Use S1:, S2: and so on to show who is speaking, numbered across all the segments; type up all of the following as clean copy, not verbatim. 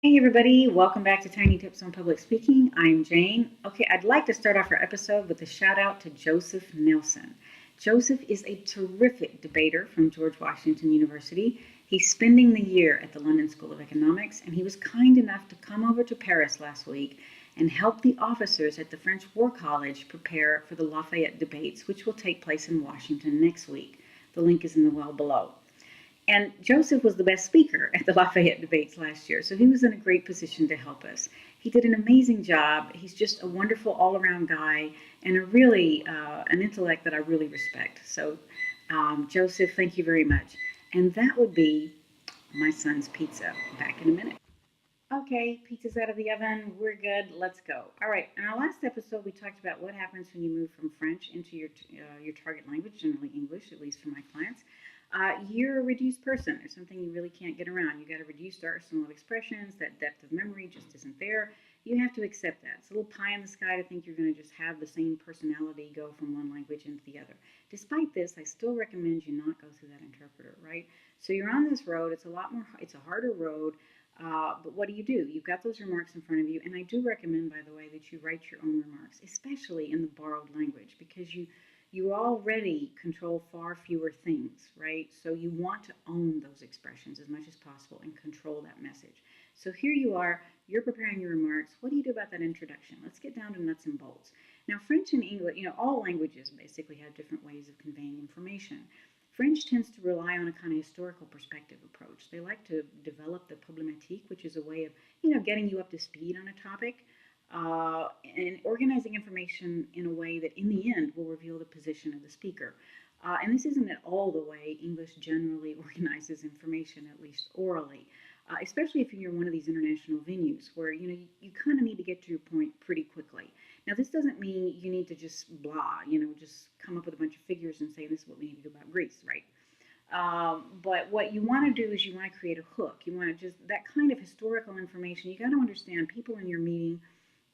S1: Hey everybody, welcome back to Tiny Tips on Public Speaking. I'm Jane. Okay, I'd like to start off our episode with a shout out to Joseph Nelson. Joseph is a terrific debater from George Washington University. He's spending the year at the London School of Economics, and he was kind enough to come over to Paris last week and help the officers at the French War College prepare for the Lafayette debates, which will take place in Washington next week. The link is in the well below. And Joseph was the best speaker at the Lafayette debates last year, so he was in a great position to help us. He did an amazing job. He's just a wonderful all-around guy and a really an intellect that I really respect. So, Joseph, thank you very much. And that would be my son's pizza. Back in a minute. Okay, pizza's out of the oven. We're good. Let's go. All right. In our last episode, we talked about what happens when you move from French into your target language, generally English, at least for my clients. You're a reduced person. There's something you really can't get around. You got a reduced arsenal of expressions. That depth of memory just isn't there. You have to accept that. It's a little pie in the sky to think you're going to just have the same personality go from one language into the other. Despite this, I still recommend you not go through that interpreter, right? So you're on this road. It's a lot more. It's a harder road. But what do? You've got those remarks in front of you, and I do recommend, by the way, that you write your own remarks, especially in the borrowed language, because you already control far fewer things, right? So you want to own those expressions as much as possible and control that message. So here you are, you're preparing your remarks. What do you do about that introduction? Let's get down to nuts and bolts. Now, French and English, all languages basically have different ways of conveying information. French tends to rely on a kind of historical perspective approach. They like to develop the problématique, which is a way of, getting you up to speed on a topic, and organizing information in a way that, in the end, will reveal the position of the speaker. And this isn't at all the way English generally organizes information, at least orally, especially if you're one of these international venues where you kind of need to get to your point pretty quickly. Now, this doesn't mean you need to just blah, just come up with a bunch of figures and say this is what we need to do about Greece, right? But what you want to do is you want to create a hook. You want to just that kind of historical information. You got to understand people in your meeting.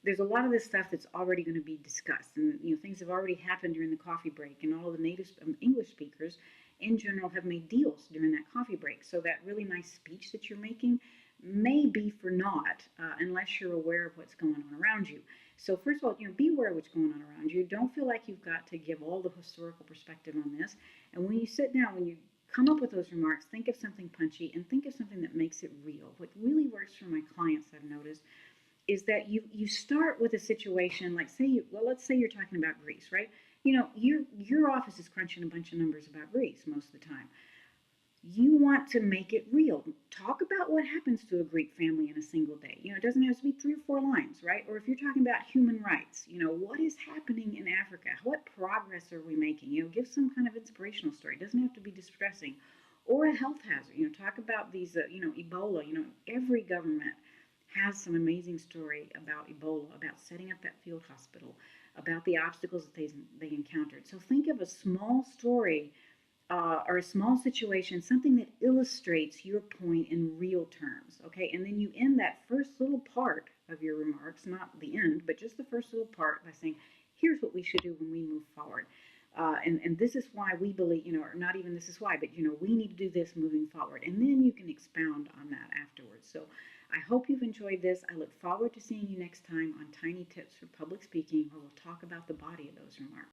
S1: There's a lot of this stuff that's already going to be discussed, and things have already happened during the coffee break, and all of the native English speakers in general have made deals during that coffee break. So that really nice speech that you're making may be for naught unless you're aware of what's going on around you. So first of all, be aware of what's going on around you. Don't feel like you've got to give all the historical perspective on this. And when you sit down, when you come up with those remarks, think of something punchy and think of something that makes it real. What really works for my clients, I've noticed, is that you start with a situation like let's say you're talking about Greece, right? Your office is crunching a bunch of numbers about Greece most of the time. You want to make it real. Talk about what happens to a Greek family in a single day. It doesn't have to be 3 or 4 lines, right? Or if you're talking about human rights, what is happening in Africa? What progress are we making? Give some kind of inspirational story. It doesn't have to be distressing. Or a health hazard. Talk about these, Ebola. Every government has some amazing story about Ebola, about setting up that field hospital, about the obstacles that they encountered. So think of a small story or a small situation, something that illustrates your point in real terms, okay? And then you end that first little part of your remarks, not the end, but just the first little part by saying, here's what we should do when we move forward. And this is why we believe, or not even this is why, but, we need to do this moving forward. And then you can expound on that afterwards. So I hope you've enjoyed this. I look forward to seeing you next time on Tiny Tips for Public Speaking, where we'll talk about the body of those remarks.